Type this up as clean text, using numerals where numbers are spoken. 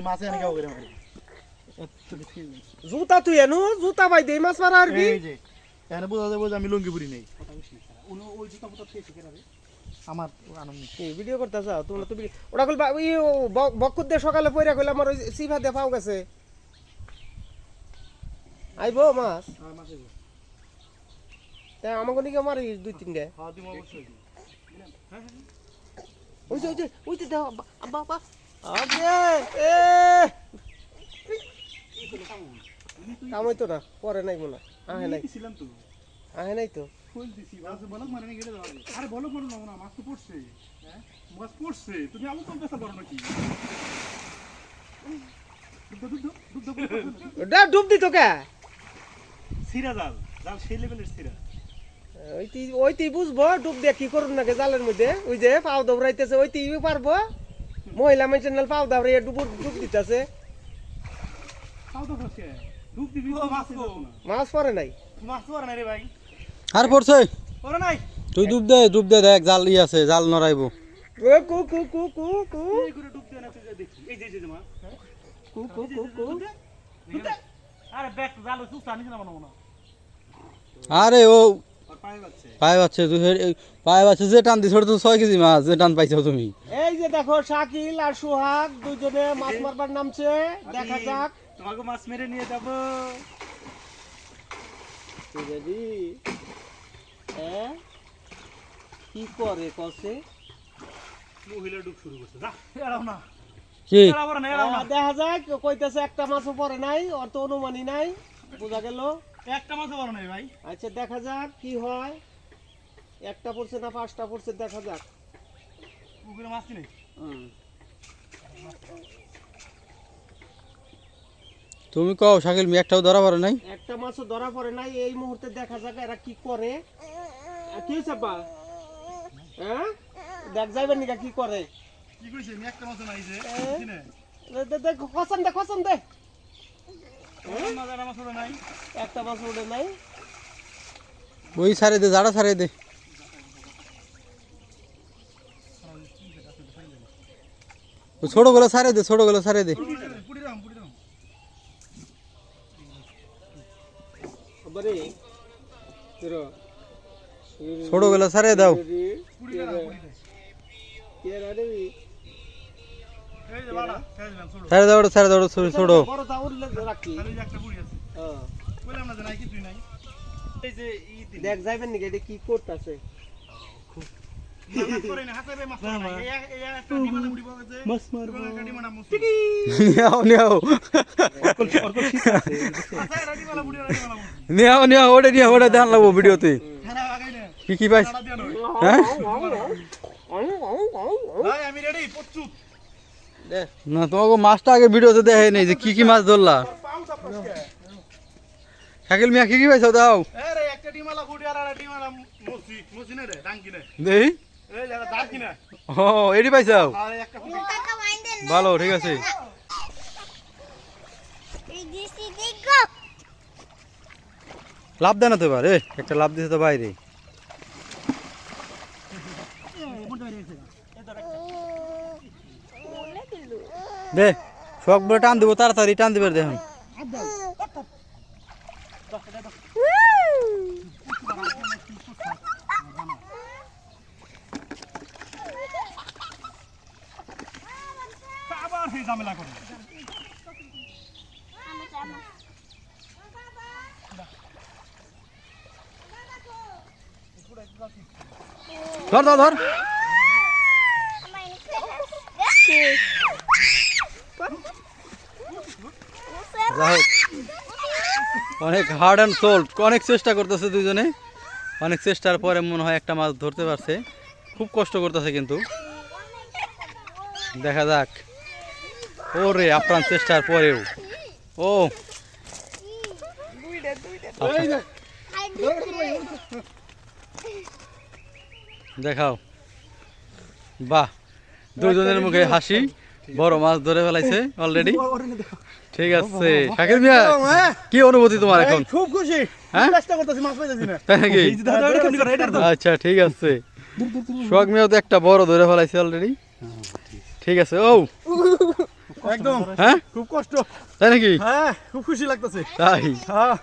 মাছে এনে কেউ করে মারি জুতা তুই এনু জুতা ভাই দেই মাছ মারা আর কি এই যে এনে বোঝা যাবে যে আমি লুঙ্গি পুরি নেই ওই জুতা পুতা খেয়েছি কেন রে আমার আনন্দ এই ভিডিও করতেছ তোমরা তো ওটা কইবা ওই বকুত দে সকালে পয়রা কইলা আমার ওই সিফা দে পাও গেছে আইবো মাছ মাছ আইবো তা আমাকে নিকে মারি দুই তিনটে হ্যাঁ দিমু অবশ্যই হ্যাঁ ওই যে দাও বাবা আগে এ কামই তো না পরে নাই মনে আহে নাই ছিলাম তো আহে নাই তো ফুল দিছি মাছ বলক মারনে গেলে যাবে আরে বলক মারো না মাছ তো পড়ছে হ্যাঁ মাছ পড়ছে তুমি আমু কোন পেশা করো নাকি ডুব দিত কে সিরা জাল জাল সেই লেভেলের সিরা ওইটি বুঝবো ডুব দিয়ে কি করুন নাকি জালের মধ্যে ওই যে পাও দৌড়াইতেছে ওইটি পারবো মহিলা মানুষের পাও দাবড়াইয়া ডুব দিতেছে ডুব দিবি মাছ পরে নাই মাছ পরে নাই রে ভাই আর পড়ছে পরে নাই তুই ডুব দে দেখ জাল ই আছে জাল নড়াইবো কু কু কু কু কু এই করে ডুব দিয়ে না তুই দেখি এই যে মাছ কু কু কু কু আরে ব্যাক জাল সুস্তা নিছ না মনে আরে ও আর পায়ে যাচ্ছে পায়ে বাচ্চা তুই পায়ে বাচ্চা যে টান দিছ তো 6 কেজি মাছ যে টান পাইছো তুমি এই যে দেখো শাকিল আর সুহাগ দুজনে মাছ মারবার নামছে দেখা যাক তোমাকে মাছ মেরে নিয়ে যাব রেডি হ্যাঁ কি করে কসে মহিলা ডুব শুরু করছে যা এড়াও না কি এড়াও না এড়াও না দেখা যাক কইতেছে একটা মাছও পরে নাই অত অনুমানই নাই বোঝা গেল একটা মাছও পরে নাই ভাই আচ্ছা দেখা যাক কি হয় একটা পড়ছে না পাঁচটা পড়ছে দেখা যাক পুকুরে মাছ নেই তুমি কও শাকিল মি একটাও ধরা পারে নাই একটা মাছও ধরা পড়ে নাই এই মুহূর্তে দেখা যাক এরা কি করে কি হইছে বা হ্যাঁ দেখ যাইবেন নিকা কি করে কি কইছে আমি একটা মাছও নাই যে কিনে দেখ কসম দে মাছ ওরে নাই একটা মাছ উঠে নাই ওই সারে দে জাড়া সারে দে ও ছোট গুলো সারে দে পুরি রাম বরে তেরো ছোট গুলো সারে দাও পুরি রাম কে রাডি এই যে বাড়া খেয়ে দিলাম ছোট সারে দাও ছোট বড় তা উঠলে রাখি আর এই যে একটা পুরি আছে হ্যাঁ কইলাম না যে নাই কিছুই নাই এই যে দেখ যাইবেন নাকি এটা কি করতেছে মাছ করে না হাতে মাছ করে না এই একটা ডিমালা মুড়ি পাওয়া যায় মাছ মারবো একটা ডিমালা মুছ নিও অর্কল শীত আছে আচ্ছা ডিমালা মুড়ি ওটা ধ্যান লাগবো ভিডিওতে খানা আগাই না কি পাইছ খানা দিয়া নয় হ্যাঁ ভাই আমি রেডি প্রস্তুত দে না তোমাকে মাছটা আগে ভিডিওতে দেখে নেই যে কি মাছ ধরলা পাউ চাপছকে শাকিল মিয়া কি পাইছো দাও আরে একটা ডিমালা মুড়ি আর একটা ডিমালা মুছি নে রে ডাঙ্কি নে দেই এই যারা দাঁত কিনা ও এডি পাইছো আর একটা পুরি ভালো ঠিক আছে লাভ দেয় না তো এবার একটা লাভ দিছে তো বাইরে দে শখ বলে টান দিব তাড়াতাড়ি টান দিবে দেখুন আবার সেই ঝামেলা করে ধর যাই হোক অনেক হার্ড অ্যান্ড সোল্ড অনেক চেষ্টা করতেছে দুজনে অনেক চেষ্টার পরে মনে হয় একটা মাছ ধরতে পারছে খুব কষ্ট করতেছে কিন্তু দেখা যাক ওরে আপ্রাণ চেষ্টার পরেও ও দেখাও বাহ দুজনের মুখে হাসি বড় মাছ ধরে ফেলাইছে অলরেডি ঠিক আছে শাকিল মিয়া কি অনুভূতি তোমার এখন খুব খুশি হ্যাঁ চেষ্টা করতেছি মাছ পাইতেছি না তাই নাকি আচ্ছা ঠিক আছে শখ মিয়া তো একটা বড় ধরে ফেলাইছে অলরেডি ঠিক আছে ও একদম হ্যাঁ খুব কষ্ট। তাই নাকি হ্যাঁ খুব খুশি লাগতেছে। তাই হ্যাঁ